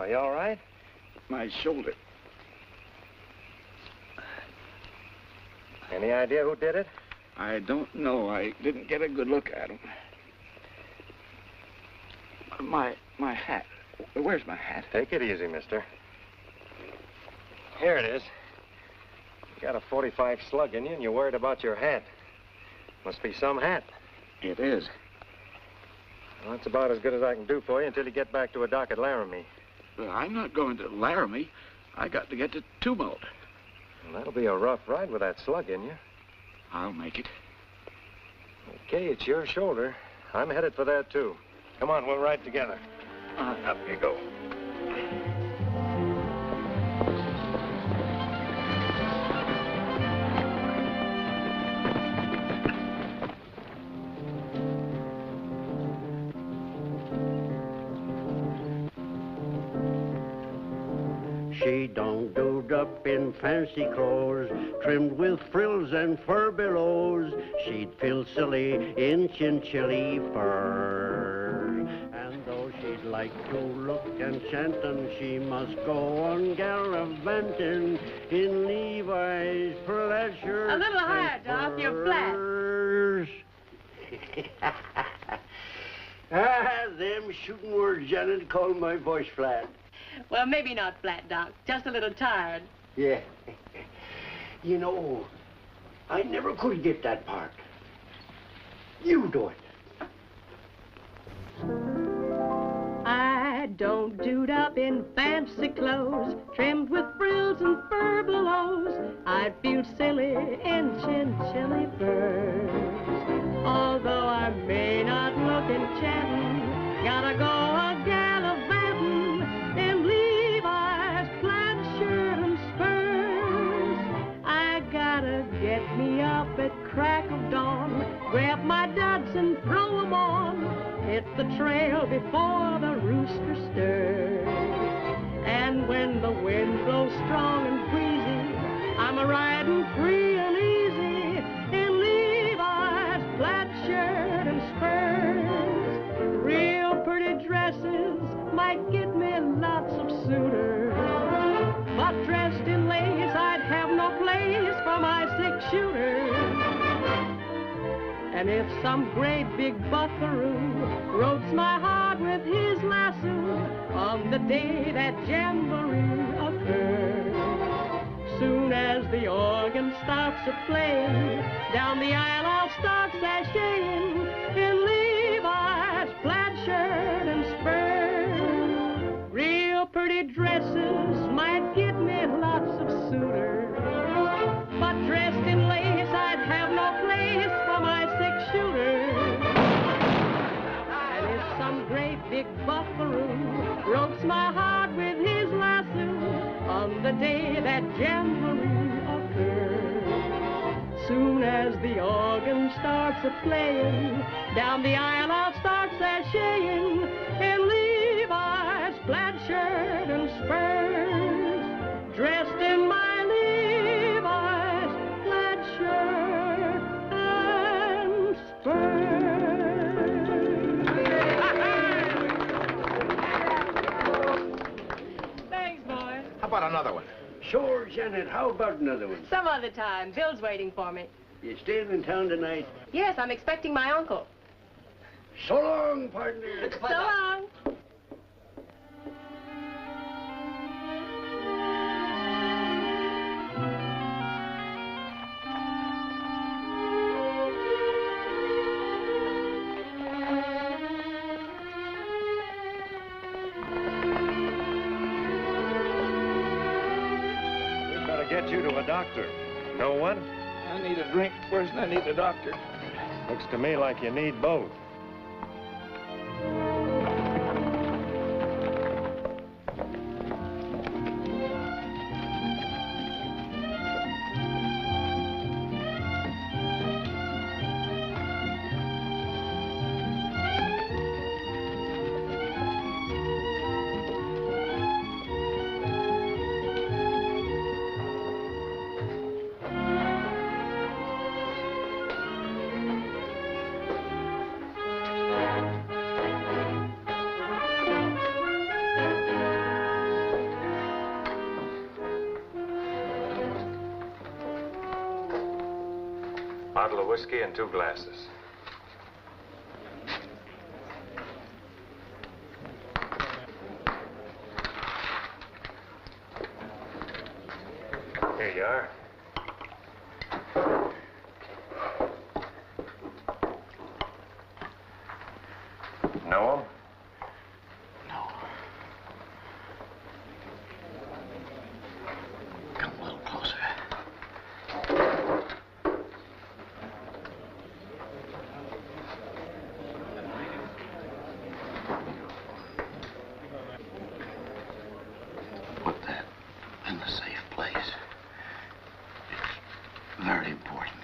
Are you all right? My shoulder. Any idea who did it? I don't know. I didn't get a good look at him. My hat. Where's my hat? Take it easy, mister. Here it is. You got a .45 slug in you, and you're worried about your hat. Must be some hat. It is. Well, that's about as good as I can do for you until you get back to a dock at Laramie. Well, I'm not going to Laramie. I got to get to Tumult. Well, that'll be a rough ride with that slug in you. I'll make it. Okay, it's your shoulder. I'm headed for that, too. Come on, we'll ride together. Up you go. She don't doed up in fancy clothes, trimmed with frills and fur billows. She'd feel silly in chinchilly fur. And though she'd like to look enchantin', she must go on gallivanting in Levi's pleasure shirt. A little higher, Doc. You're flat. Them shooting words, Janet, call my voice flat. Well, maybe not flat, Doc. Just a little tired. Yeah. You know, I never could get that part. You do it. I don't dude up in fancy clothes, trimmed with frills and fur billows. I'd feel silly in chinchilly furs. Although I may not look enchanting, gotta go a gallivanting in Levi's plaid shirt and spurs. I gotta get me up at crack of dawn, grab my duds and throw 'em on, hit the trail before the rooster stirs. And when the wind blows strong and breezy, I'm a-riding free and easy in Levi's plaid shirt and spurs. Real pretty dresses might get me lots of suitors, but dressed in lace I'd have no place for my six-shooter. And if some great big buckaroo ropes my heart with his lasso on the day that jamboree occurs, soon as the organ starts to play, down the aisle I'll start sashaying in Levi's plaid shirt and spurs. Real pretty dresses might get me lots of suitors, but dressed in lace I'd have no place for my six-shooter. And if some great big buckaroo ropes my heart with his lasso on the day that jamboree occurs, soon as the organ starts a-playing, down the aisle I'll start sashaying in Levi's plaid shirt and spurs, dressed in my Levi's plaid shirt and spurs. Thanks, boy. How about another one? Sure, Janet, how about another one? Some other time. Bill's waiting for me. You staying in town tonight? Yes, I'm expecting my uncle. So long, partner. So long. We'd better get you to a doctor. No one? I need a drink worse than I need a doctor. Looks to me like you need both. bottle of whiskey and 2 glasses. Here you are. Know him? No. Come a little closer. Put that in the safe place. It's very important.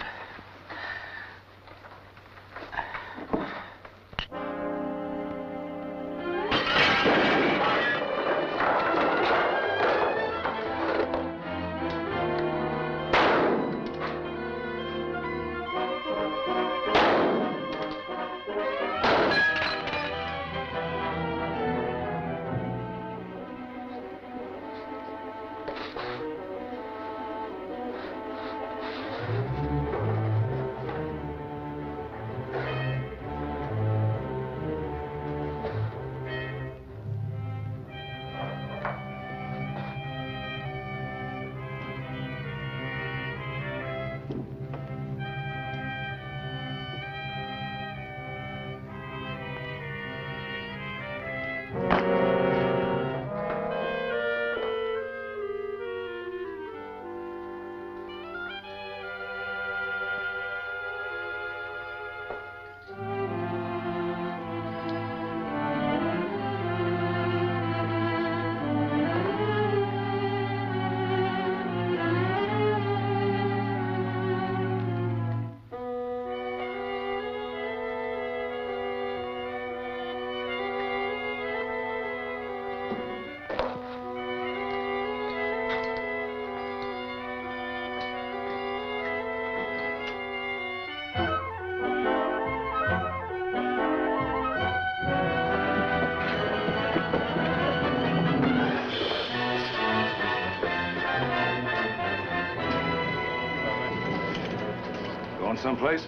Going someplace?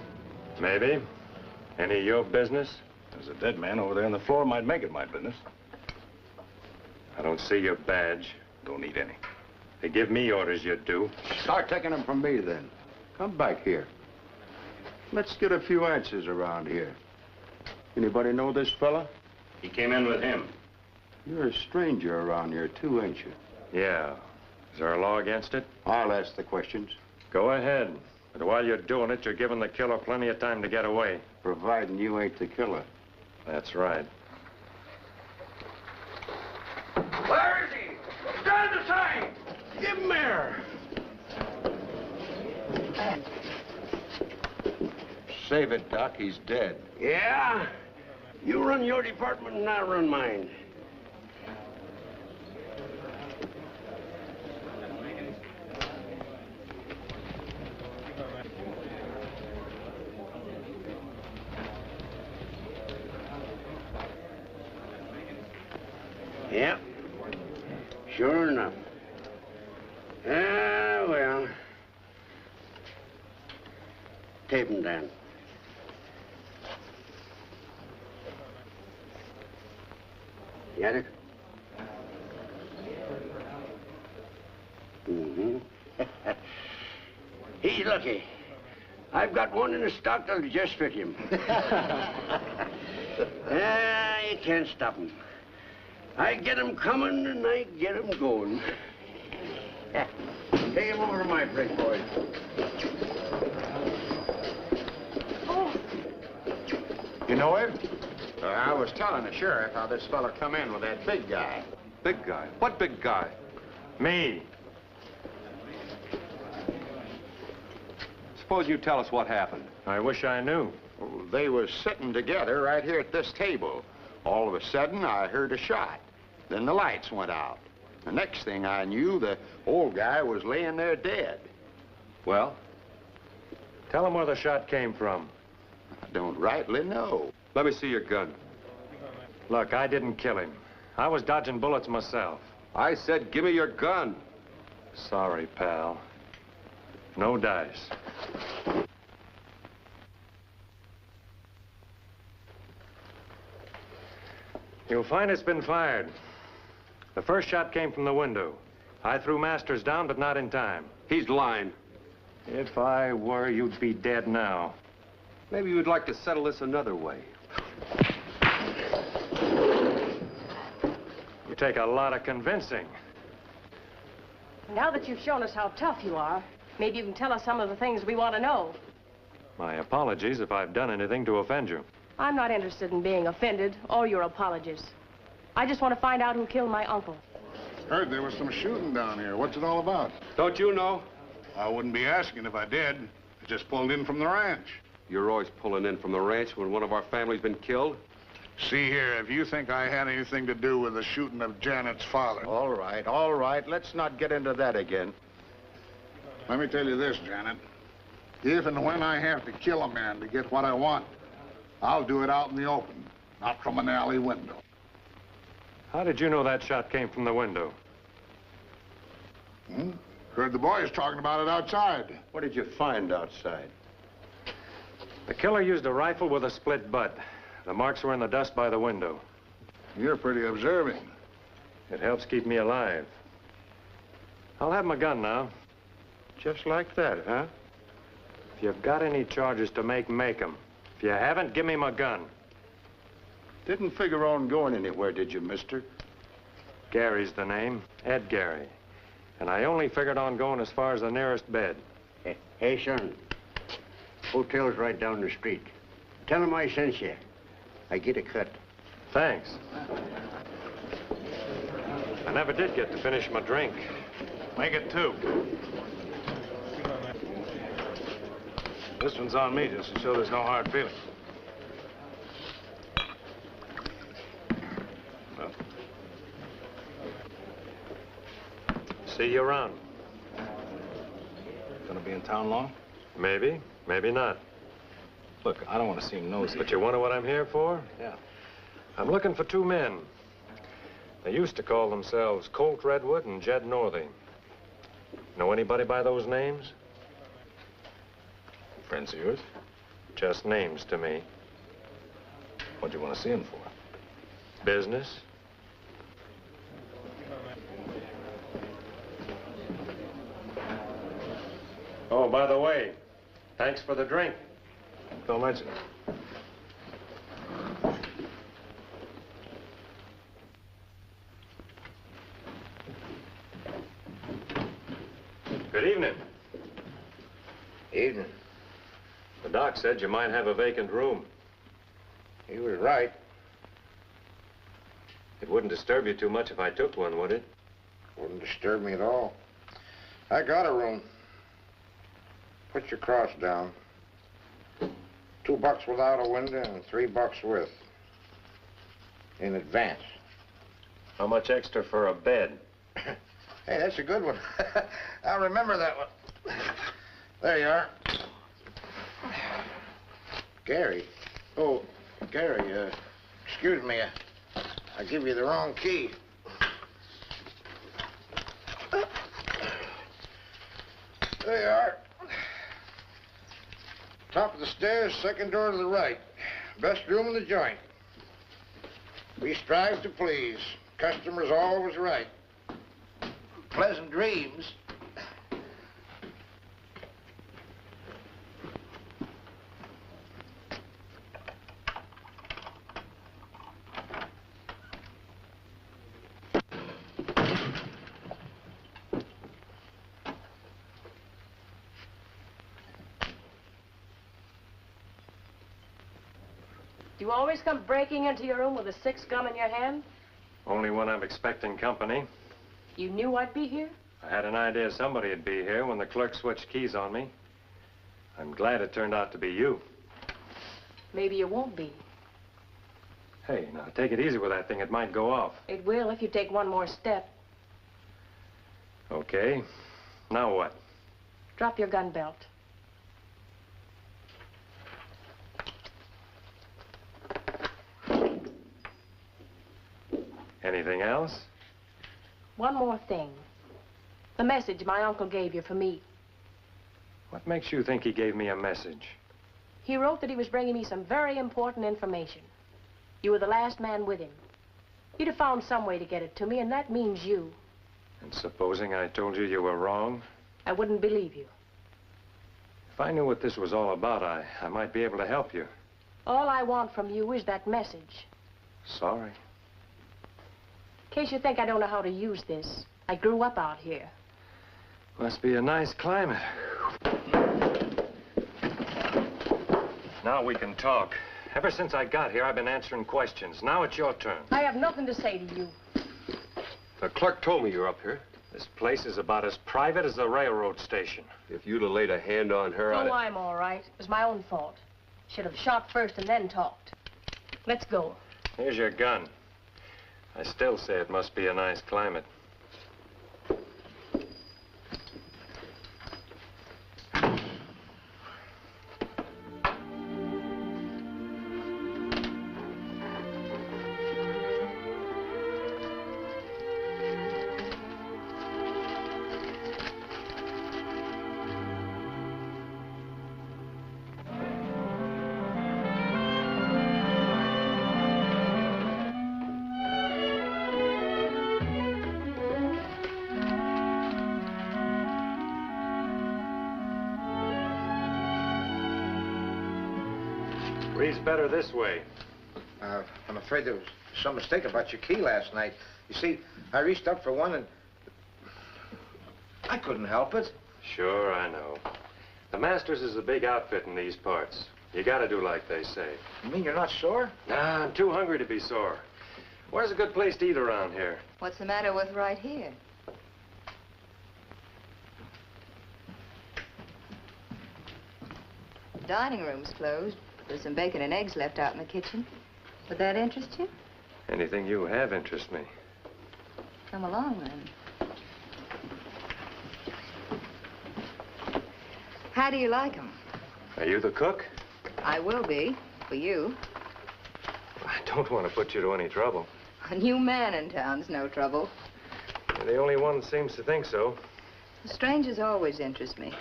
Maybe. Any of your business? There's a dead man over there on the floor. Might make it my business. I don't see your badge. Don't need any. They give me orders, you do. Start taking them from me, then. Come back here. Let's get a few answers around here. Anybody know this fella? He came in with him. You're a stranger around here, too, ain't you? Yeah. Is there a law against it? I'll ask the questions, Go ahead. But while you're doing it, you're giving the killer plenty of time to get away. providing you ain't the killer. That's right. Where is he? Stand aside! Give him air! Save it, Doc. He's dead. Yeah? You run your department and I'll run mine. Yep. Sure enough. Ah, well. Tape him down. Got it? Mm-hmm. He's lucky. I've got one in the stock that'll just fit him. You can't stop him. I get him coming and I get him going. Take him over to my place, boys. You know him? I was telling the sheriff how this fella come in with that big guy. Big guy? What big guy? Me. Suppose you tell us what happened. I wish I knew. Well, they was sitting together right here at this table. All of a sudden, I heard a shot. Then the lights went out. The next thing I knew, the old guy was laying there dead. Well? Tell him where the shot came from. I don't rightly know. Let me see your gun. Look, I didn't kill him. I was dodging bullets myself. I said give me your gun. Sorry, pal. No dice. You'll find it's been fired. The first shot came from the window. I threw Masters down, but not in time. He's lying. If I were, you'd be dead now. Maybe you'd like to settle this another way. You take a lot of convincing. Now that you've shown us how tough you are, maybe you can tell us some of the things we want to know. My apologies if I've done anything to offend you. I'm not interested in being offended or your apologies. I just want to find out who killed my uncle. Heard there was some shooting down here. What's it all about? Don't you know? I wouldn't be asking if I did. I just pulled in from the ranch. You're always pulling in from the ranch when one of our family's been killed. See here, if you think I had anything to do with the shooting of Janet's father... All right. Let's not get into that again. Let me tell you this, Janet. If and when I have to kill a man to get what I want, I'll do it out in the open, not from an alley window. How did you know that shot came from the window? Heard the boys talking about it outside. What did you find outside? The killer used a rifle with a split butt. The marks were in the dust by the window. You're pretty observing. It helps keep me alive. I'll have my gun now. Just like that, huh? If you've got any charges to make 'em. If you haven't, give me my gun. Didn't figure on going anywhere, did you, mister? Gary's the name, Ed Gary. And I only figured on going as far as the nearest bed. Hey, son. Hotel's right down the street. Tell him I sent you. I get a cut. Thanks. I never did get to finish my drink. Make it 2. This one's on me, just to show there's no hard feelings. Well. See you around. Gonna be in town long? Maybe, maybe not. Look, I don't want to seem nosy. But you wonder what I'm here for? Yeah. I'm looking for 2 men. They used to call themselves Colt Redwood and Jed Northey. Know anybody by those names? Friends of yours? Just names to me. What do you want to see him for? Business. Oh, by the way, thanks for the drink. Don't mention it. Good evening. Evening. The doc said you might have a vacant room. He was right. It wouldn't disturb you too much if I took one, would it? Wouldn't disturb me at all. I got a room. Put your cross down. $2 without a window and $3 with. In advance. How much extra for a bed? Hey, that's a good one. I'll remember that one. There you are. Gary. Oh, Gary, excuse me. I give you the wrong key. There you are. Top of the stairs, second door to the right. Best room in the joint. We strive to please. Customers always right. Pleasant dreams. Do you always come breaking into your room with a 6-gun in your hand? Only when I'm expecting company. You knew I'd be here? I had an idea somebody'd be here when the clerk switched keys on me. I'm glad it turned out to be you. Maybe you won't be. Hey, now take it easy with that thing. It might go off. It will if you take one more step. Okay. Now what? Drop your gun belt. Anything else? One more thing. The message my uncle gave you for me. What makes you think he gave me a message? He wrote that he was bringing me some very important information. You were the last man with him. You'd have found some way to get it to me, and that means you. And supposing I told you you were wrong? I wouldn't believe you. If I knew what this was all about, I might be able to help you. All I want from you is that message. Sorry. In case you think I don't know how to use this, I grew up out here. Must be a nice climate. Now we can talk. Ever since I got here, I've been answering questions. Now it's your turn. I have nothing to say to you. The clerk told me you're up here. This place is about as private as the railroad station. If you'd have laid a hand on her, Oh, I'm all right. It was my own fault. Should have shot first and then talked. Let's go. Here's your gun. I still say it must be a nice climate. Breathes better this way. I'm afraid there was some mistake about your key last night. You see, I reached up for one and I couldn't help it. Sure, I know. The Masters is a big outfit in these parts. You gotta do like they say. You mean you're not sore? Nah, I'm too hungry to be sore. Where's a good place to eat around here? What's the matter with right here? The dining room's closed. There's some bacon and eggs left out in the kitchen. Would that interest you? Anything you have interests me. Come along, then. How do you like 'em? Are you the cook? I will be, for you. I don't want to put you to any trouble. A new man in town's no trouble. You're the only one that seems to think so. Strangers always interest me,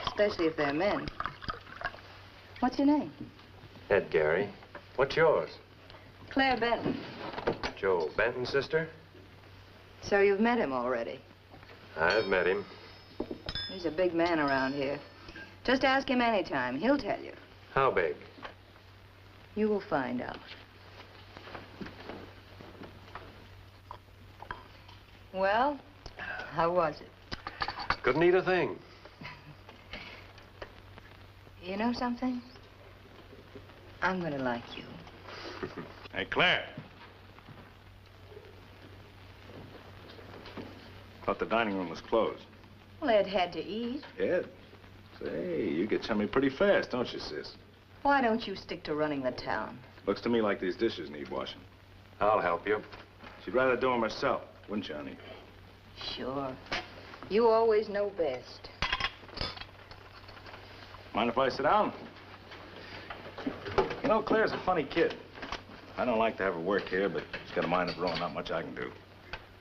especially if they're men. What's your name? Ed Gary. What's yours? Claire Benton. Joe Benton's sister? So you've met him already. I've met him. He's a big man around here. Just ask him anytime. He'll tell you. How big? You will find out. Well, how was it? Couldn't eat a thing. You know something? I'm gonna like you. Hey, Claire. Thought the dining room was closed. Well, Ed had to eat. Ed? Say, you get chummy pretty fast, don't you, sis? Why don't you stick to running the town? Looks to me like these dishes need washing. I'll help you. She'd rather do them herself, wouldn't you, honey? Sure. You always know best. Mind if I sit down? You know, Claire's a funny kid. I don't like to have her work here, but she's got a mind of her own. Not much I can do.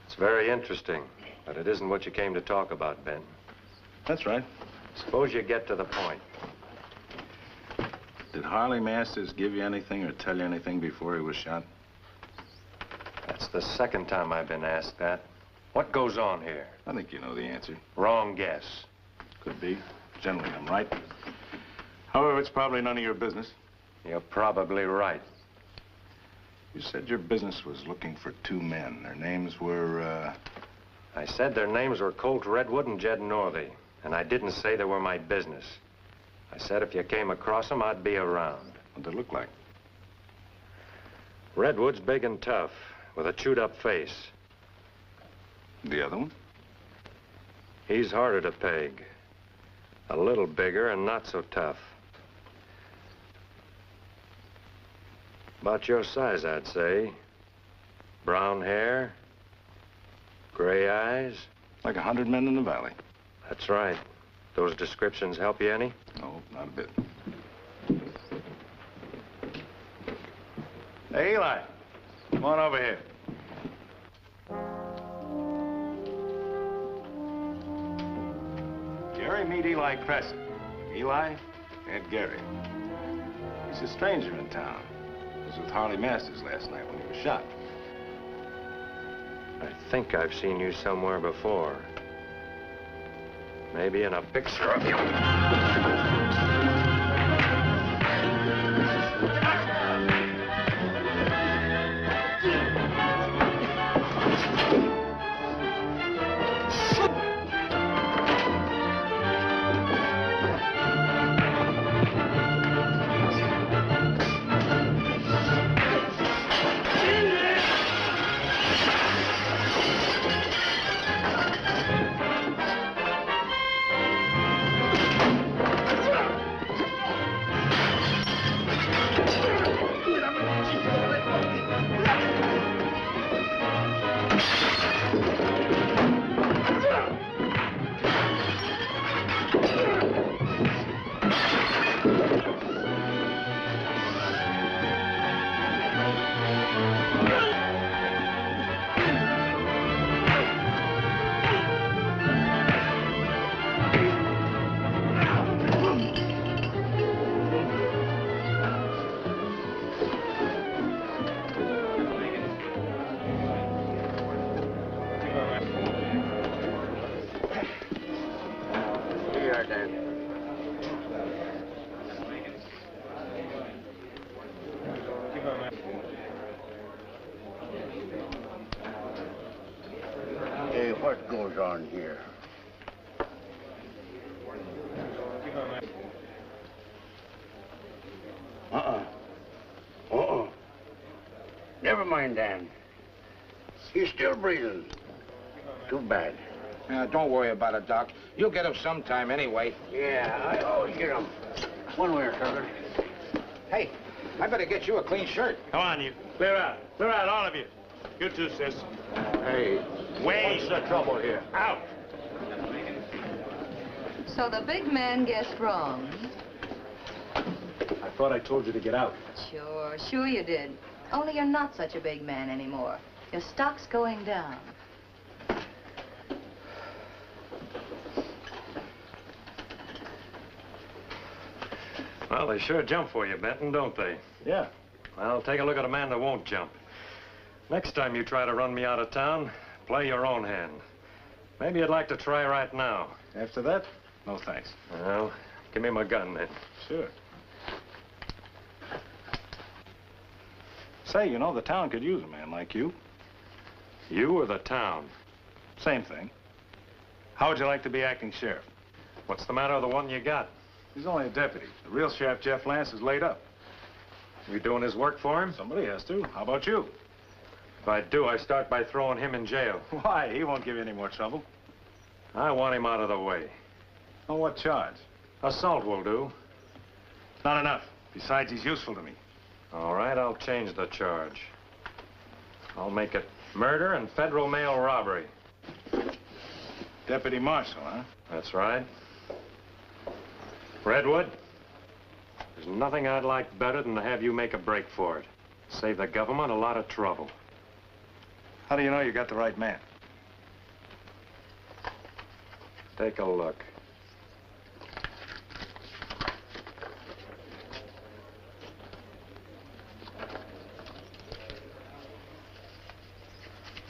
It's very interesting, but it isn't what you came to talk about, Ben. That's right. Suppose you get to the point. Did Harley Masters give you anything or tell you anything before he was shot? That's the second time I've been asked that. What goes on here? I think you know the answer. Wrong guess. Could be. Generally, I'm right. However, it's probably none of your business. You're probably right. You said your business was looking for two men. Their names were, I said their names were Colt Redwood and Jed Northey, and I didn't say they were my business. I said if you came across them, I'd be around. What'd they look like? Redwood's big and tough, with a chewed-up face. The other one? He's harder to peg. A little bigger and not so tough. About your size, I'd say. Brown hair, gray eyes. Like 100 men in the valley. That's right. Those descriptions help you any? No, not a bit. Hey, Eli. Come on over here. Gary, meet Eli Crescent. Eli, Ed Gary. He's a stranger in town. He was with Harley Masters last night when he was shot. I think I've seen you somewhere before. Maybe in a picture of you. Hey, what goes on here? Never mind, Dan. He's still breathing. Too bad. Don't worry about it, Doc. You'll get him sometime anyway. Yeah, I always get him. One way or another. Hey, I better get you a clean shirt. Come on, you. Clear out. Clear out, all of you. You too, sis. Hey, Wait. what's the trouble here? Out. So the big man guessed wrong. I thought I told you to get out. Sure you did. Only you're not such a big man anymore. Your stock's going down. Well, they sure jump for you, Benton, don't they? Yeah. Well, take a look at a man that won't jump. Next time you try to run me out of town, play your own hand. Maybe you'd like to try right now. After that, no thanks. Well, give me my gun, then. Sure. Say, you know, the town could use a man like you. You or the town? Same thing. How would you like to be acting sheriff? What's the matter with the one you got? He's only a deputy. The real sheriff, Jeff Lance, is laid up. You doing his work for him? Somebody has to. How about you? If I do, I start by throwing him in jail. Why? He won't give you any more trouble. I want him out of the way. On what charge? Assault will do. Not enough. Besides, he's useful to me. All right, I'll change the charge. I'll make it murder and federal mail robbery. Deputy Marshal, huh? That's right. Redwood, there's nothing I'd like better than to have you make a break for it. Save the government a lot of trouble. How do you know you got the right man? Take a look.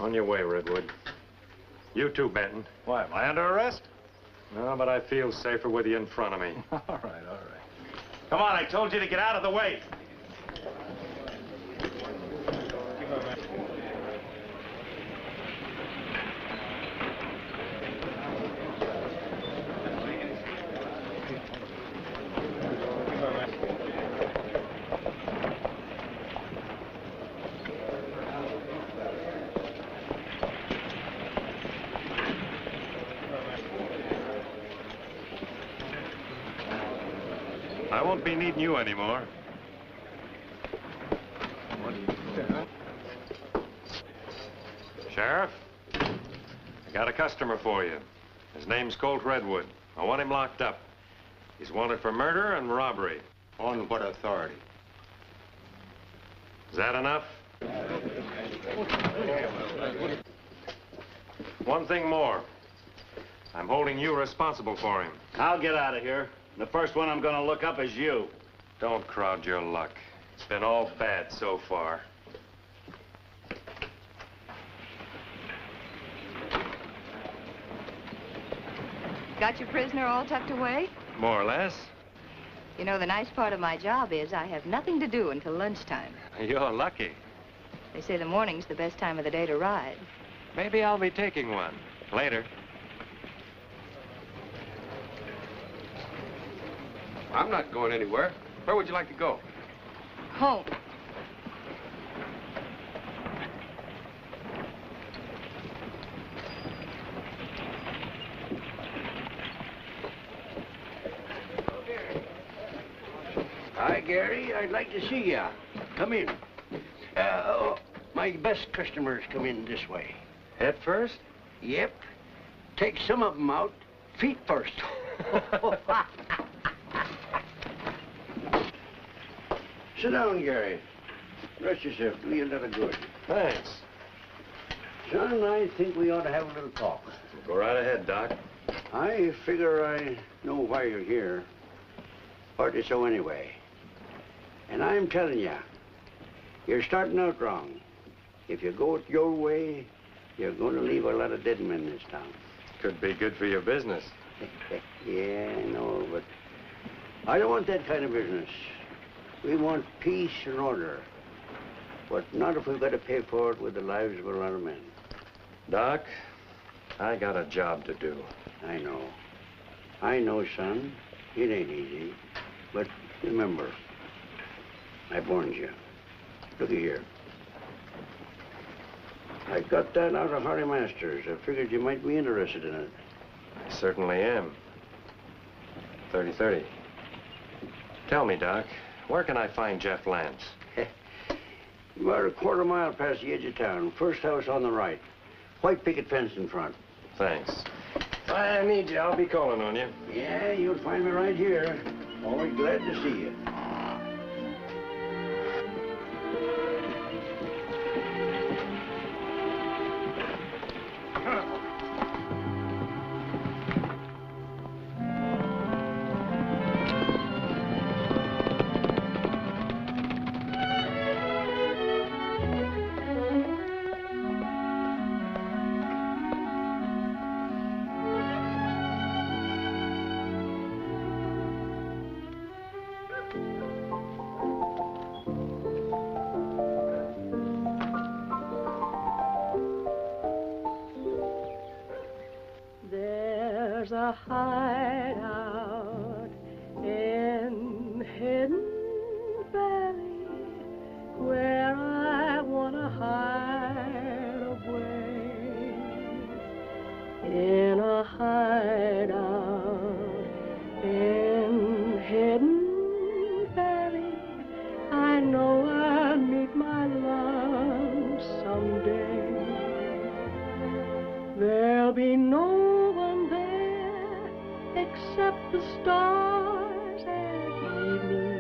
On your way, Redwood. You too, Benton. Why, am I under arrest? No, but I feel safer with you in front of me. All right. Come on, I told you to get out of the way. I won't be needing you anymore. Sheriff, I got a customer for you. His name's Colt Redwood. I want him locked up. He's wanted for murder and robbery. On what authority? Is that enough? One thing more. I'm holding you responsible for him. I'll get out of here. The first one I'm gonna look up is you. Don't crowd your luck. It's been all bad so far. Got your prisoner all tucked away? More or less. You know, the nice part of my job is I have nothing to do until lunchtime. You're lucky. They say the morning's the best time of the day to ride. Maybe I'll be taking one. Later. I'm not going anywhere. Where would you like to go? Home. Hi, Gary. I'd like to see ya. Come in. My best customers come in this way. Head first? Yep. Take some of them out. Feet first. Sit down, Gary. Rest yourself. Do you a lot of good. Thanks. Son, I think we ought to have a little talk. Go right ahead, Doc. I figure I know why you're here. Partly so anyway. And I'm telling you, you're starting out wrong. If you go it your way, you're going to leave a lot of dead men in this town. Could be good for your business. Yeah, I know, but I don't want that kind of business. We want peace and order. But not if we've got to pay for it with the lives of a lot of men. Doc, I got a job to do. I know. I know, son. It ain't easy. But remember, I warned you. Looky here. I got that out of Harry Masters. I figured you might be interested in it. I certainly am. 30-30. Tell me, Doc, where can I find Jeff Lance? About a quarter mile past the edge of town. First house on the right. White picket fence in front. Thanks. If I need you, I'll be calling on you. Yeah, you'll find me right here. Always glad to see you. There's a hideout in Hidden Valley where I want to hide away. In a hideout in Hidden Valley, I know I'll meet my love someday. There'll be no except the stars at evening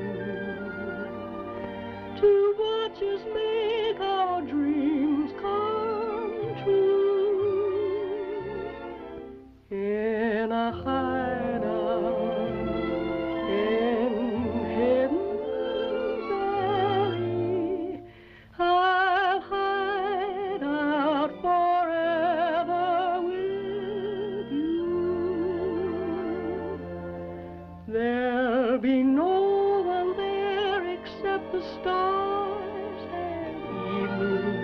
to watch us make our dreams come true. In a hideout in Hidden Valley, I'll hide out forever with you. There'll be no one there except the stars at evening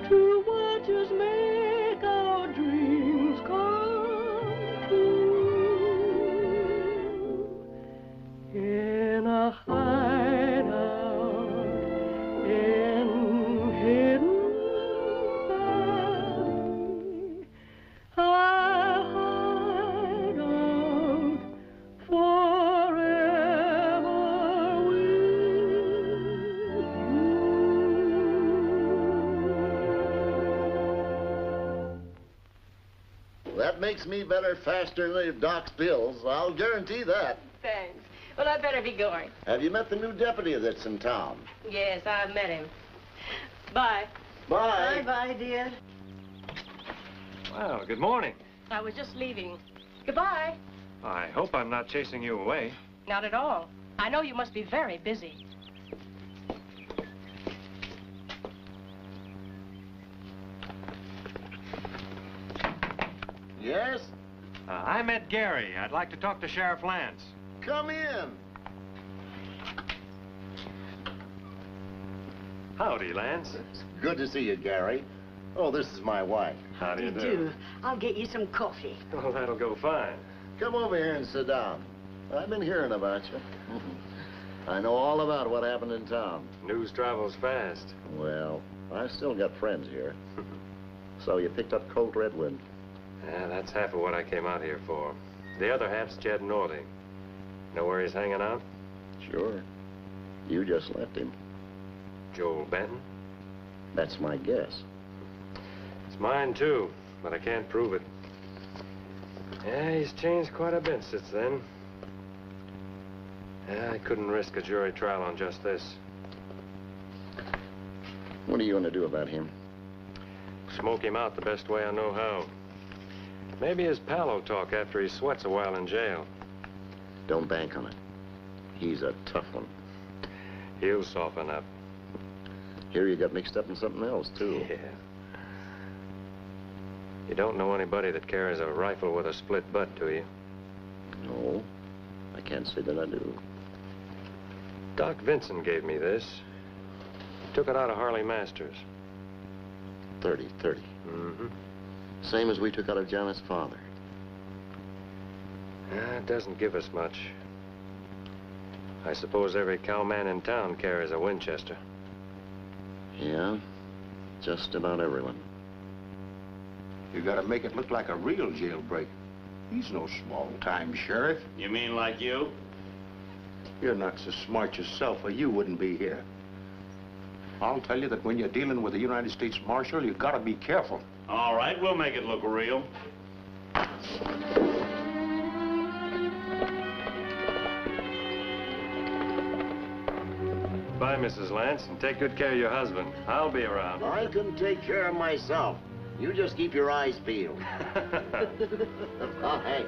to watch us make our dreams come true. In a hideout in Hidden Valley, I'll hide out forever with Well, that makes me better faster than Doc's pills. I'll guarantee that. Thanks. Well, I'd better be going. Have you met the new deputy that's in town? Yes, I've met him. Bye. Bye. Bye, dear. Well, good morning. I was just leaving. Goodbye. I hope I'm not chasing you away. Not at all. I know you must be very busy. Yes? I met Gary. I'd like to talk to Sheriff Lance. Come in. Howdy, Lance. It's good to see you, Gary. Oh, this is my wife. How do you do? I'll get you some coffee. Oh, that'll go fine. Come over here and sit down. I've been hearing about you. I know all about what happened in town. News travels fast. Well, I still got friends here. So you picked up Colt Redwood. Yeah, that's half of what I came out here for. The other half's Jed Northey. Know where he's hanging out? Sure. You just left him. Joel Benton? That's my guess. It's mine, too, but I can't prove it. Yeah, he's changed quite a bit since then. Yeah, I couldn't risk a jury trial on just this. What are you going to do about him? Smoke him out the best way I know how. Maybe his pal will talk after he sweats a while in jail. Don't bank on it. He's a tough one. He'll soften up. Here you got mixed up in something else, too. Yeah. You don't know anybody that carries a rifle with a split butt, do you? No, I can't say that I do. Doc Vinson gave me this. Took it out of Harley Masters. 30. Mm-hmm. Same as we took out of Janet's father. It doesn't give us much. I suppose every cowman in town carries a Winchester. Yeah, just about everyone. You gotta make it look like a real jailbreak. He's no small-time sheriff. You mean like you? You're not so smart yourself, or you wouldn't be here. I'll tell you that when you're dealing with the United States Marshal, you gotta be careful. All right, we'll make it look real. Bye, Mrs. Lance, and take good care of your husband. I'll be around. I can take care of myself. You just keep your eyes peeled. Bye.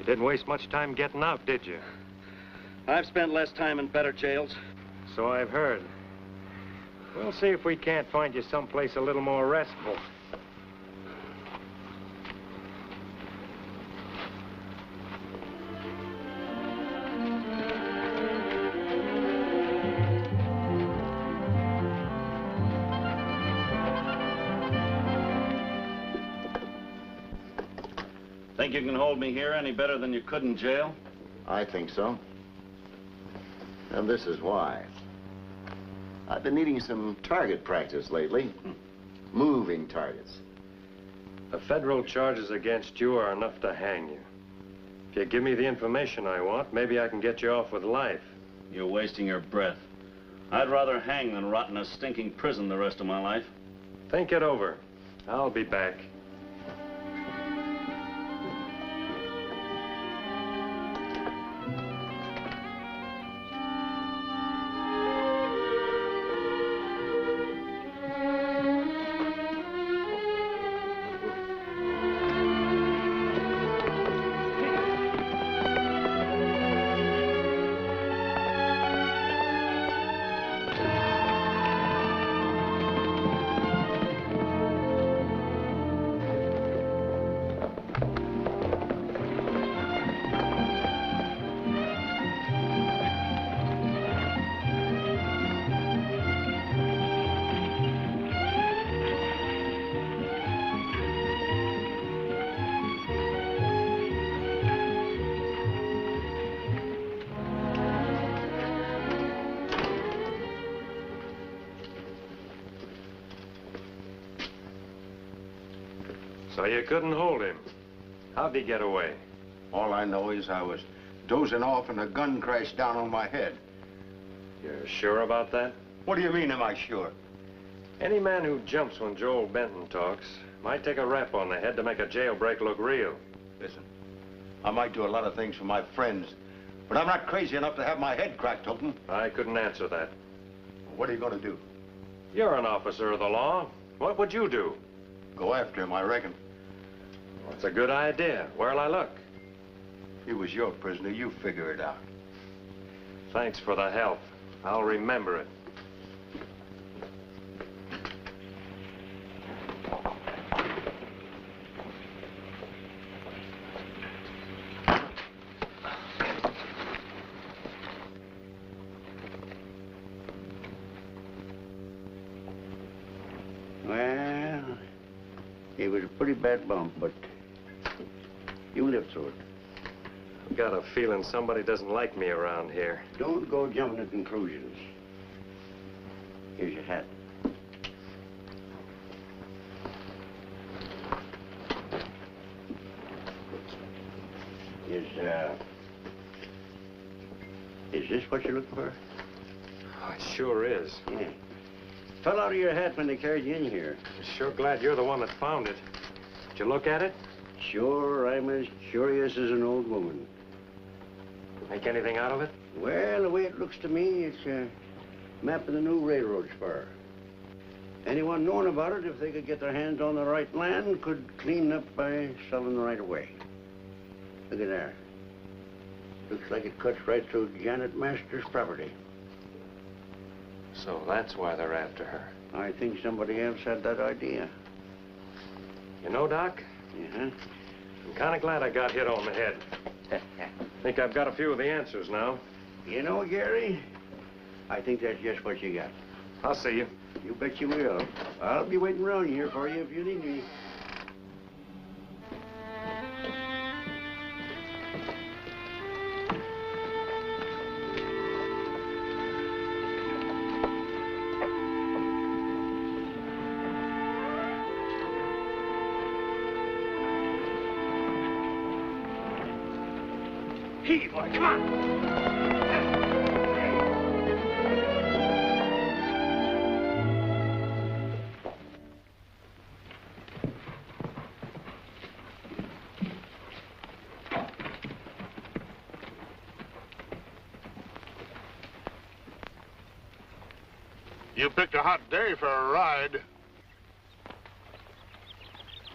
Didn't waste much time getting out, did you? I've spent less time in better jails. So I've heard. We'll see if we can't find you someplace a little more restful. Think you can hold me here any better than you could in jail? I think so. And this is why. I've been needing some target practice lately. Moving targets. The federal charges against you are enough to hang you. If you give me the information I want, maybe I can get you off with life. You're wasting your breath. I'd rather hang than rot in a stinking prison the rest of my life. Think it over. I'll be back. So you couldn't hold him. How'd he get away? All I know is I was dozing off and a gun crashed down on my head. You're sure about that? What do you mean, am I sure? Any man who jumps when Joel Benton talks might take a rap on the head to make a jailbreak look real. Listen, I might do a lot of things for my friends, but I'm not crazy enough to have my head cracked open. I couldn't answer that. What are you going to do? You're an officer of the law. What would you do? Go after him, I reckon. That's a good idea. Where'll I look? He was your prisoner. You figure it out. Thanks for the help. I'll remember it. Well, it was a pretty bad bump, but you lived through it. I've got a feeling somebody doesn't like me around here. Don't go jumping to conclusions. Here's your hat. Is this what you're looking for? Oh, it sure is. Yeah. Fell out of your hat when they carried you in here. I'm sure glad you're the one that found it. Did you look at it? Sure, I'm as curious as an old woman. Make anything out of it? Well, the way it looks to me, it's a map of the new railroad spur. Anyone knowing about it, if they could get their hands on the right land, could clean up by selling the right of way. Look at there. Looks like it cuts right through Janet Masters' property. So that's why they're after her. I think somebody else had that idea. You know, Doc? Yeah? I'm kind of glad I got hit on the head. Think I've got a few of the answers now. You know, Gary, I think that's just what you got. I'll see you. You bet you will. I'll be waiting around here for you if you need me. Hey, boy, come on. You picked a hot day for a ride.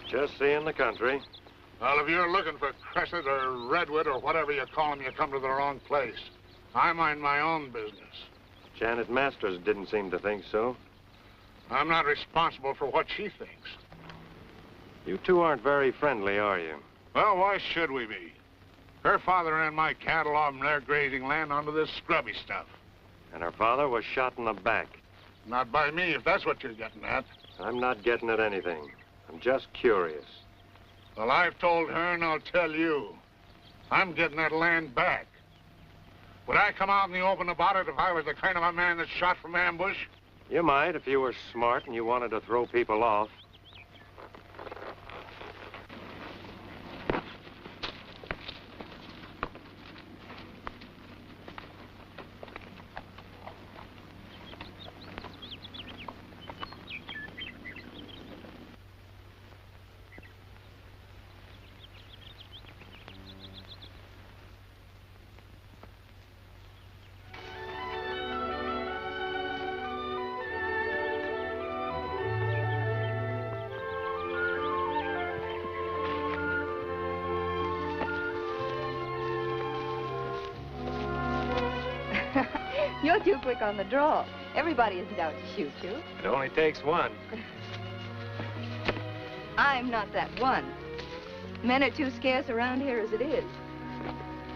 Just seeing the country. Well, if you're looking for Crescent or Redwood or whatever you call them, you come to the wrong place. I mind my own business. Janet Masters didn't seem to think so. I'm not responsible for what she thinks. You two aren't very friendly, are you? Well, why should we be? Her father ran my cattle off from their grazing land onto this scrubby stuff. And her father was shot in the back. Not by me, if that's what you're getting at. I'm not getting at anything. I'm just curious. Well, I've told her and I'll tell you. I'm getting that land back. Would I come out in the open about it if I was the kind of a man that's shot from ambush? You might if you were smart and you wanted to throw people off. You're too quick on the draw. Everybody isn't out to shoot you. It only takes one. I'm not that one. Men are too scarce around here as it is.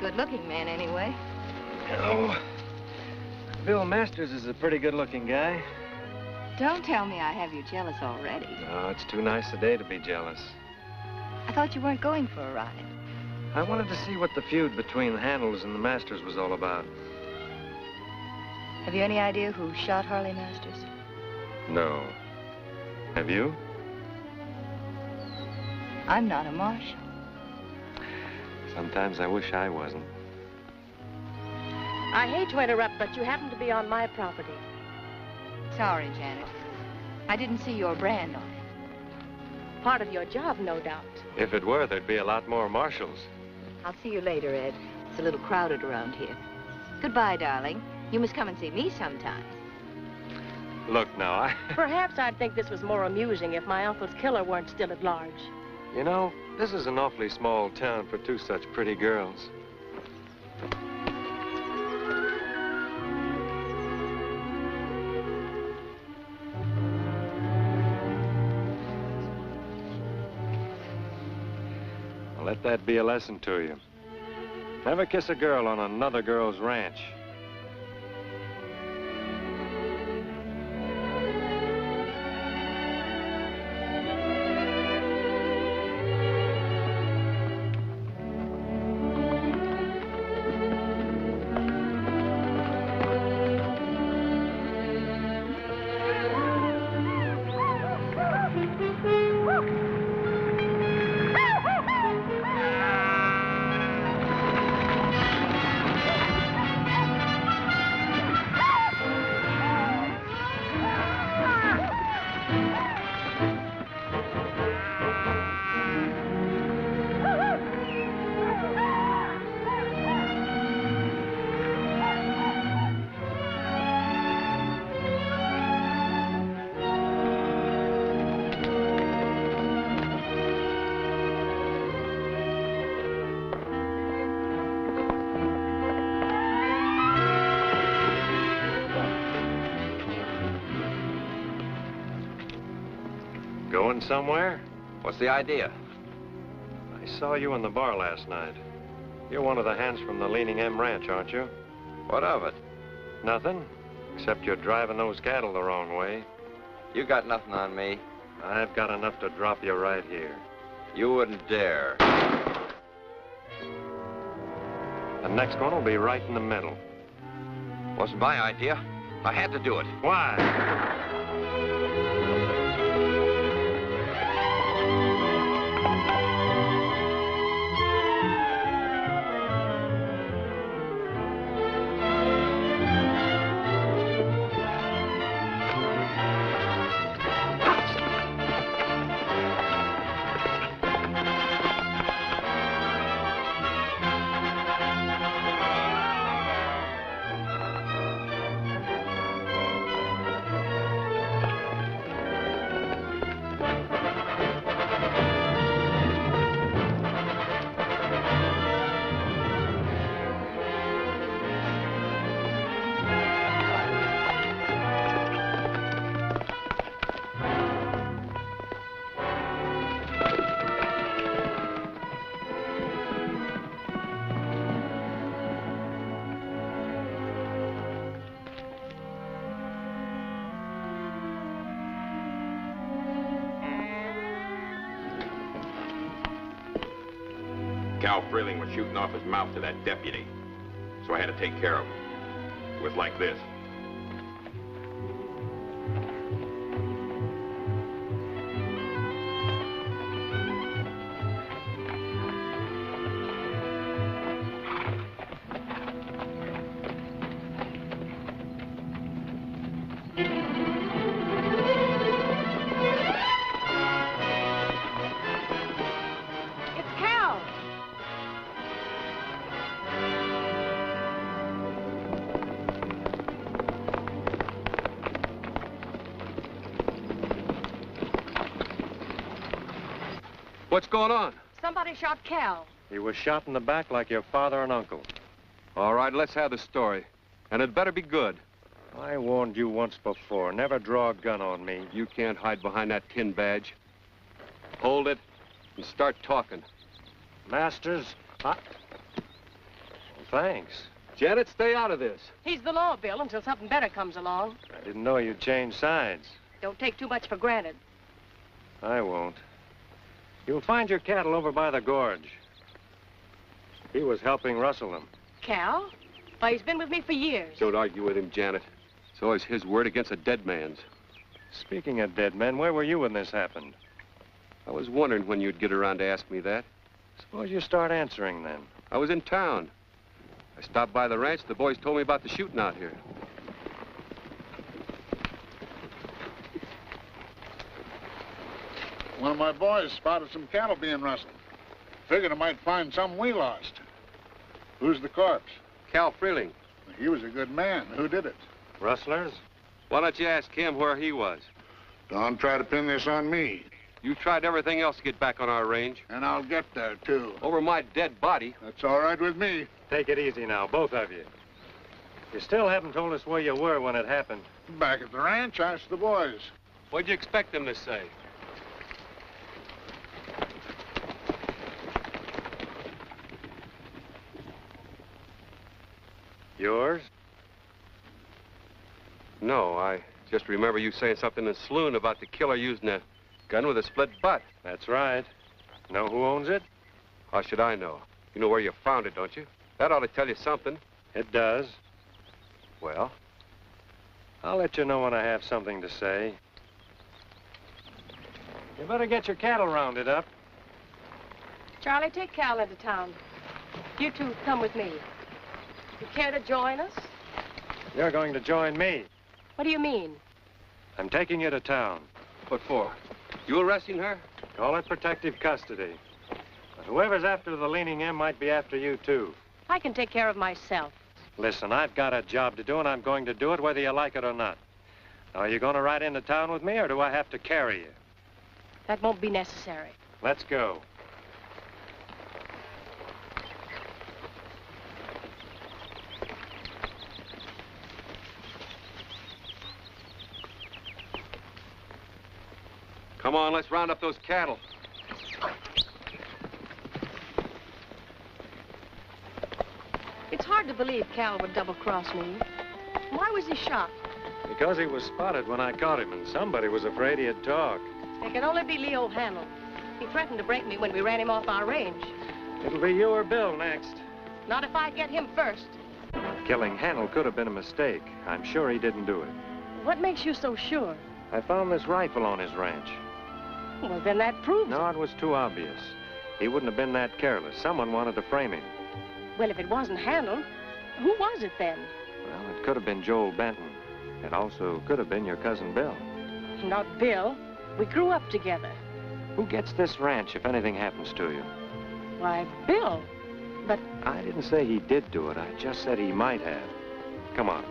Good-looking man, anyway. Oh, Bill Masters is a pretty good-looking guy. Don't tell me I have you jealous already. No, it's too nice a day to be jealous. I thought you weren't going for a ride. I wanted to see what the feud between the Handles and the Masters was all about. Have you any idea who shot Harley Masters? No. Have you? I'm not a marshal. Sometimes I wish I wasn't. I hate to interrupt, but you happen to be on my property. Sorry, Janet. I didn't see your brand on it. Part of your job, no doubt. If it were, there'd be a lot more marshals. I'll see you later, Ed. It's a little crowded around here. Goodbye, darling. You must come and see me sometime. Look now, Perhaps I'd think this was more amusing if my uncle's killer weren't still at large. You know, this is an awfully small town for two such pretty girls. Well, let that be a lesson to you. Never kiss a girl on another girl's ranch. Going somewhere? What's the idea? I saw you in the bar last night. You're one of the hands from the Leaning M Ranch, aren't you? What of it? Nothing, except you're driving those cattle the wrong way. You got nothing on me. I've got enough to drop you right here. You wouldn't dare. The next one will be right in the middle. Wasn't my idea. I had to do it. Why? Cal Freeling was shooting off his mouth to that deputy, so I had to take care of him. It was like this. What's going on? Somebody shot Cal. He was shot in the back like your father and uncle. All right, let's have the story. And it better be good. I warned you once before. Never draw a gun on me. You can't hide behind that tin badge. Hold it and start talking. Masters, well, thanks. Janet, stay out of this. He's the law, Bill, until something better comes along. I didn't know you'd change sides. Don't take too much for granted. I won't. You'll find your cattle over by the gorge. He was helping rustle them. Cal? Why, he's been with me for years. Don't argue with him, Janet. It's always his word against a dead man's. Speaking of dead men, where were you when this happened? I was wondering when you'd get around to ask me that. Suppose you start answering then. I was in town. I stopped by the ranch. The boys told me about the shooting out here. One of my boys spotted some cattle being rustled. Figured I might find some we lost. Who's the corpse? Cal Freeling. He was a good man. Who did it? Rustlers? Why don't you ask him where he was? Don't try to pin this on me. You tried everything else to get back on our range. And I'll get there, too. Over my dead body. That's all right with me. Take it easy now, both of you. You still haven't told us where you were when it happened. Back at the ranch, ask the boys. What'd you expect them to say? Yours? No, I just remember you saying something in the saloon about the killer using a gun with a split butt. That's right. Know who owns it? How should I know? You know where you found it, don't you? That ought to tell you something. It does. Well? I'll let you know when I have something to say. You better get your cattle rounded up. Charlie, take Cal into town. You two come with me. You care to join us? You're going to join me. What do you mean? I'm taking you to town. What for? You arresting her? Call it protective custody. But whoever's after the leaning M might be after you, too. I can take care of myself. Listen, I've got a job to do, and I'm going to do it whether you like it or not. Now, are you going to ride into town with me, or do I have to carry you? That won't be necessary. Let's go. Come on, let's round up those cattle. It's hard to believe Cal would double-cross me. Why was he shot? Because he was spotted when I caught him, and somebody was afraid he'd talk. It can only be Leo Handel. He threatened to break me when we ran him off our range. It'll be you or Bill next. Not if I get him first. Killing Handel could have been a mistake. I'm sure he didn't do it. What makes you so sure? I found this rifle on his ranch. Well, then that proves No, it was too obvious. He wouldn't have been that careless. Someone wanted to frame him. Well, if it wasn't Handel, who was it then? Well, it could have been Joel Benton. It also could have been your cousin Bill. Not Bill. We grew up together. Who gets this ranch if anything happens to you? Why, Bill. But I didn't say he did do it. I just said he might have. Come on.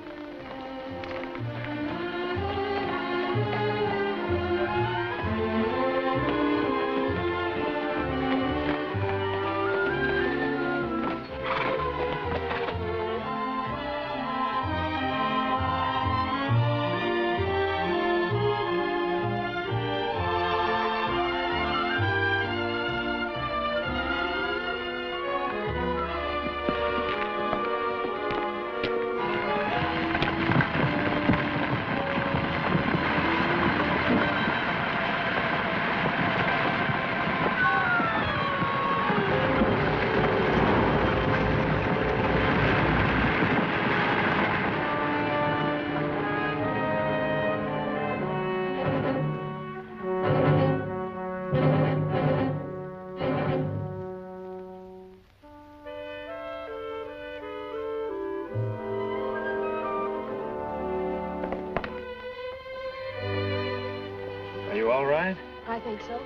Are you all right? I think so.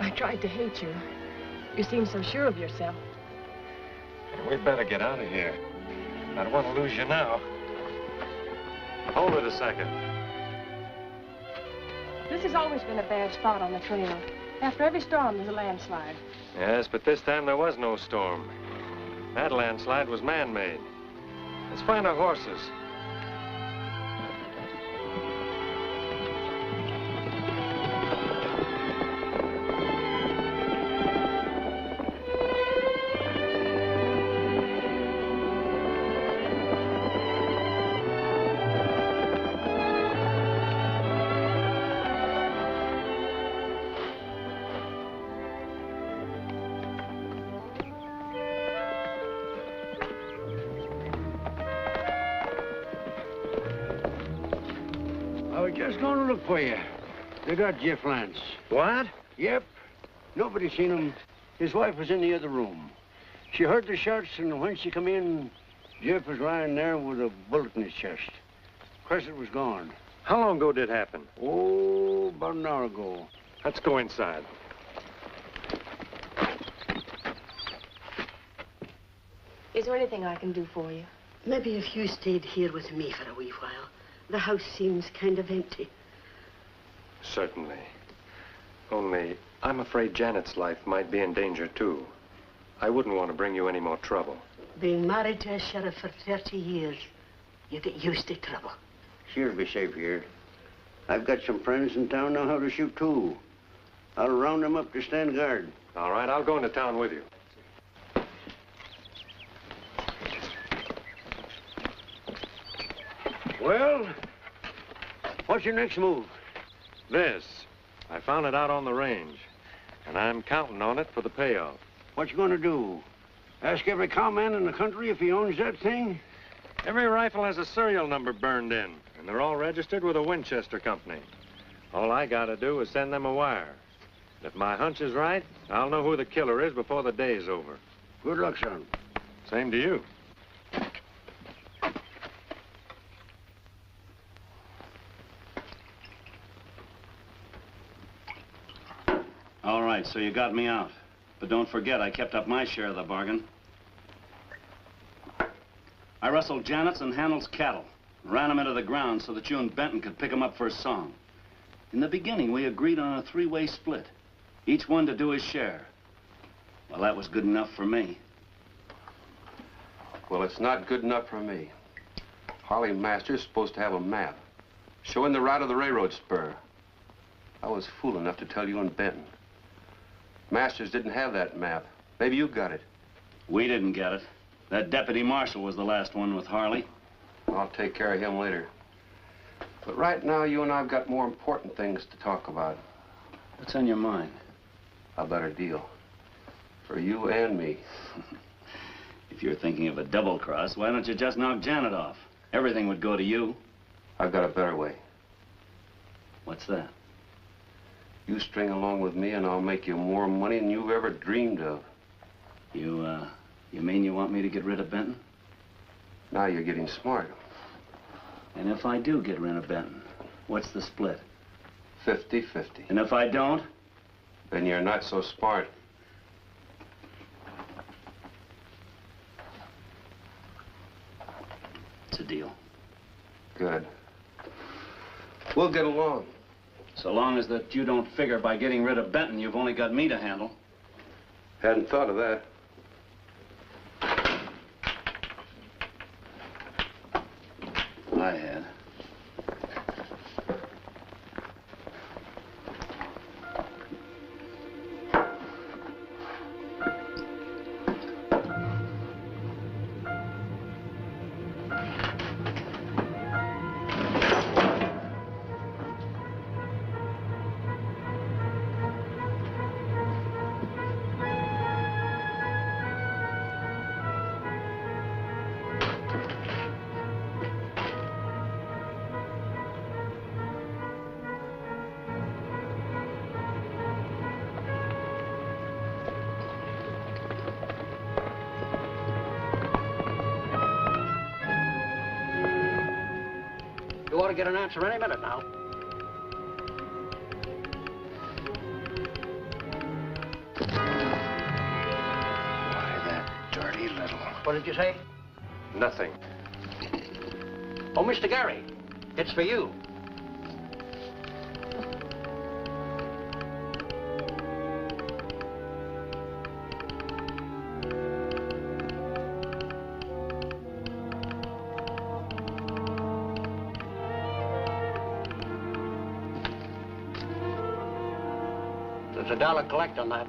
I tried to hate you. You seem so sure of yourself. We'd better get out of here. I don't want to lose you now. Hold it a second. This has always been a bad spot on the trail. After every storm, there's a landslide. Yes, but this time there was no storm. That landslide was man-made. Let's find our horses. look for you. They got Jeff Lance. What? Yep. Nobody seen him. His wife was in the other room. She heard the shots, and when she come in, Jeff was lying there with a bullet in his chest. Crescent was gone. How long ago did it happen? Oh, about an hour ago. Let's go inside. Is there anything I can do for you? Maybe if you stayed here with me for a wee while. The house seems kind of empty. Certainly. Only, I'm afraid Janet's life might be in danger, too. I wouldn't want to bring you any more trouble. Being married to a sheriff for 30 years, you get used to trouble. She'll be safe here. I've got some friends in town know how to shoot, too. I'll round them up to stand guard. All right, I'll go into town with you. Well, what's your next move? This. I found it out on the range, and I'm counting on it for the payoff. What you gonna do? Ask every cowman in the country if he owns that thing? Every rifle has a serial number burned in, and they're all registered with a Winchester company. All I gotta do is send them a wire. If my hunch is right, I'll know who the killer is before the day's over. Good luck, son. Same to you. All right, so you got me out. But don't forget, I kept up my share of the bargain. I rustled Janet's and Handel's cattle, ran them into the ground so that you and Benton could pick them up for a song. In the beginning, we agreed on a three-way split, each one to do his share. Well, that was good enough for me. Well, it's not good enough for me. Harley Masters supposed to have a map showing the route of the railroad spur. I was fool enough to tell you and Benton. Masters didn't have that map. Maybe you got it. We didn't get it. That Deputy Marshal was the last one with Harley. I'll take care of him later. But right now, you and I've got more important things to talk about. What's on your mind? A better deal. For you and me. If you're thinking of a double cross, why don't you just knock Janet off? Everything would go to you. I've got a better way. What's that? You string along with me and I'll make you more money than you've ever dreamed of. You mean you want me to get rid of Benton? Now you're getting smart. And if I do get rid of Benton, what's the split? 50-50. And if I don't? Then you're not so smart. It's a deal. Good. We'll get along. So long as that you don't figure by getting rid of Benton, you've only got me to handle. Hadn't thought of that. I had. You ought to get an answer any minute now. Why, that dirty little... What did you say? Nothing. Oh, Mr. Gary, it's for you. There's $1 collect on that.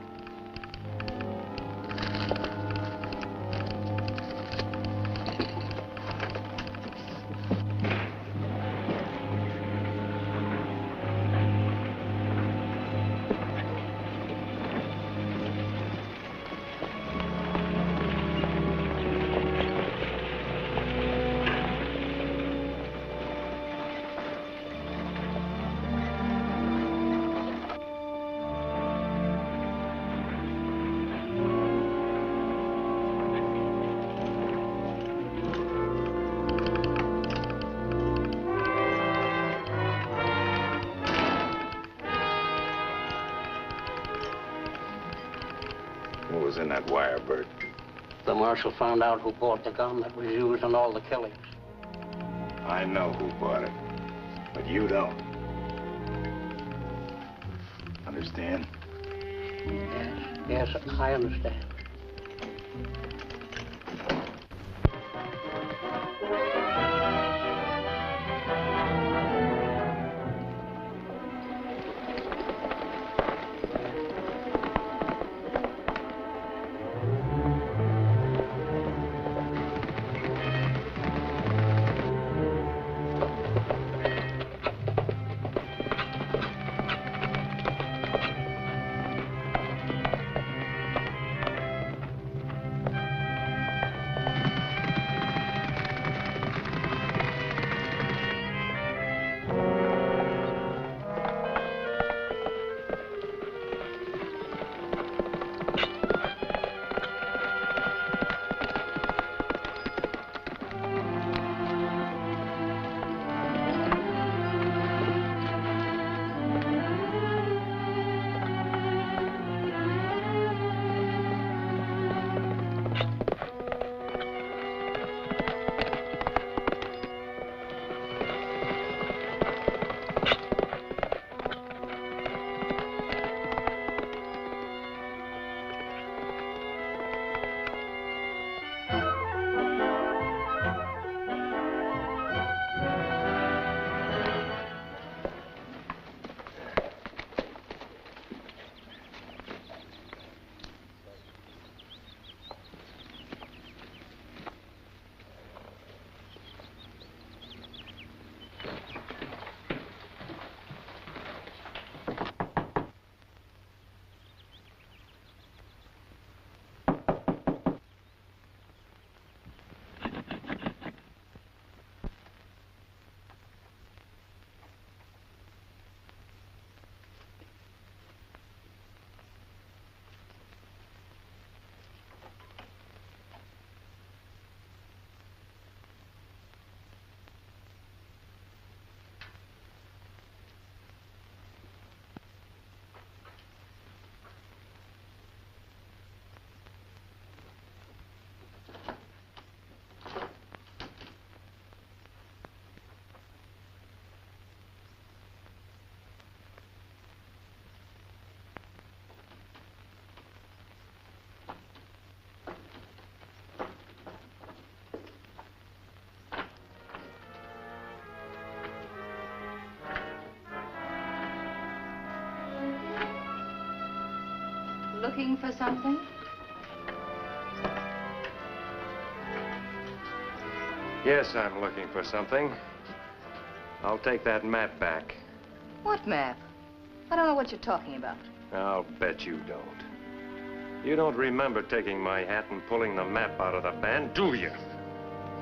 What was in that wire, Bert? The marshal found out who bought the gun that was used in all the killings. I know who bought it, but you don't. Understand? Yes, I understand. Looking for something? Yes, I'm looking for something. I'll take that map back. What map? I don't know what you're talking about. I'll bet you don't. You don't remember taking my hat and pulling the map out of the band, do you?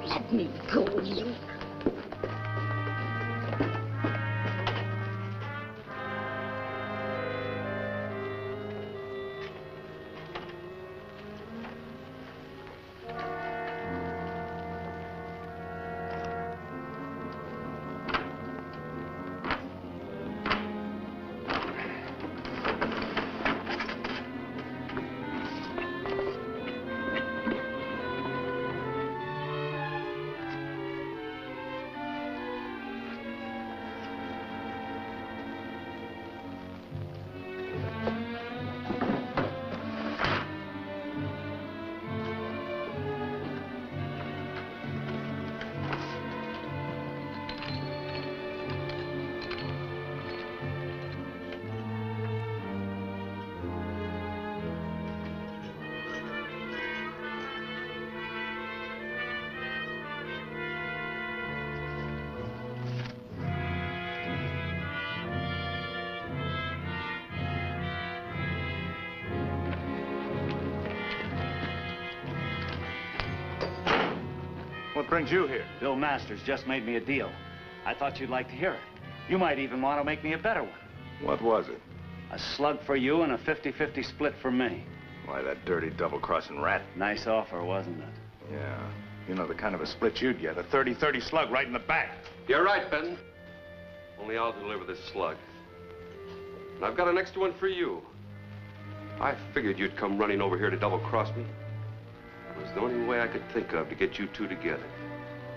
Let me go, you. What brings you here? Bill Masters just made me a deal. I thought you'd like to hear it. You might even want to make me a better one. What was it? A slug for you and a 50-50 split for me. Why, that dirty double-crossing rat. Nice offer, wasn't it? Yeah. You know the kind of a split you'd get. A 30-30 slug right in the back. You're right, Ben. Only I'll deliver this slug. And I've got an extra one for you. I figured you'd come running over here to double-cross me. It was the only way I could think of to get you two together.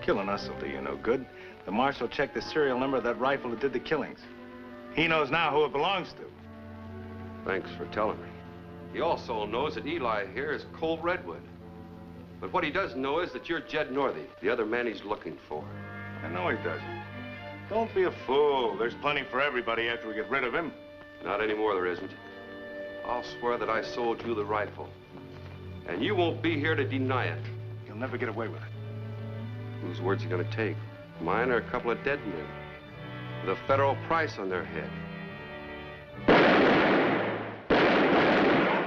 Killing us will do you no good. The marshal checked the serial number of that rifle that did the killings. He knows now who it belongs to. Thanks for telling me. He also knows that Eli here is Colt Redwood. But what he doesn't know is that you're Jed Northey, the other man he's looking for. I know he doesn't. Don't be a fool. There's plenty for everybody after we get rid of him. Not anymore, there isn't. I'll swear that I sold you the rifle. And you won't be here to deny it. You'll never get away with it. Whose word's he gonna take? Mine or a couple of dead men? With a federal price on their head.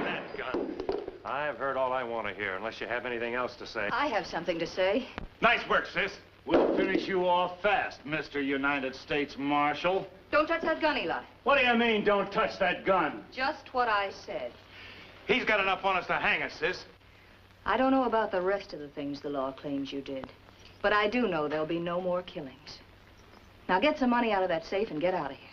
That gun. I've heard all I want to hear, unless you have anything else to say. I have something to say. Nice work, sis. We'll finish you off fast, Mr. United States Marshal. Don't touch that gun, Eli. What do you mean, don't touch that gun? Just what I said. He's got enough on us to hang us, sis. I don't know about the rest of the things the law claims you did, but I do know there'll be no more killings. Now get some money out of that safe and get out of here.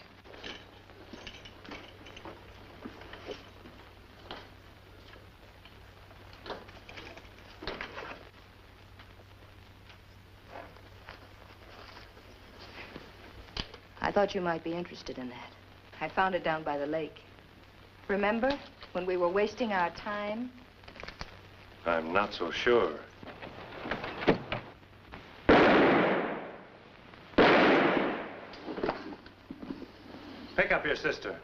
I thought you might be interested in that. I found it down by the lake. Remember when we were wasting our time? I'm not so sure. Pick up your sister.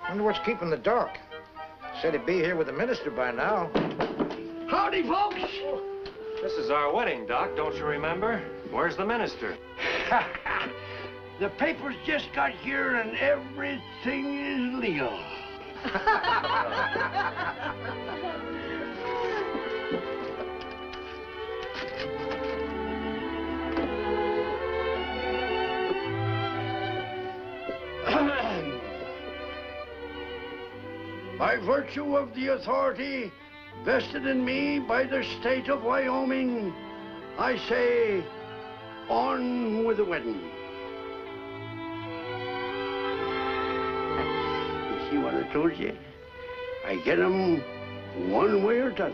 Wonder what's keeping the dark. Said he'd be here with the minister by now. Howdy, folks. This is our wedding, Doc, don't you remember? Where's the minister? The papers just got here and everything is legal. By virtue of the authority vested in me by the state of Wyoming, I say, on with the wedding. You see what I told you? I get 'em one way or t'other.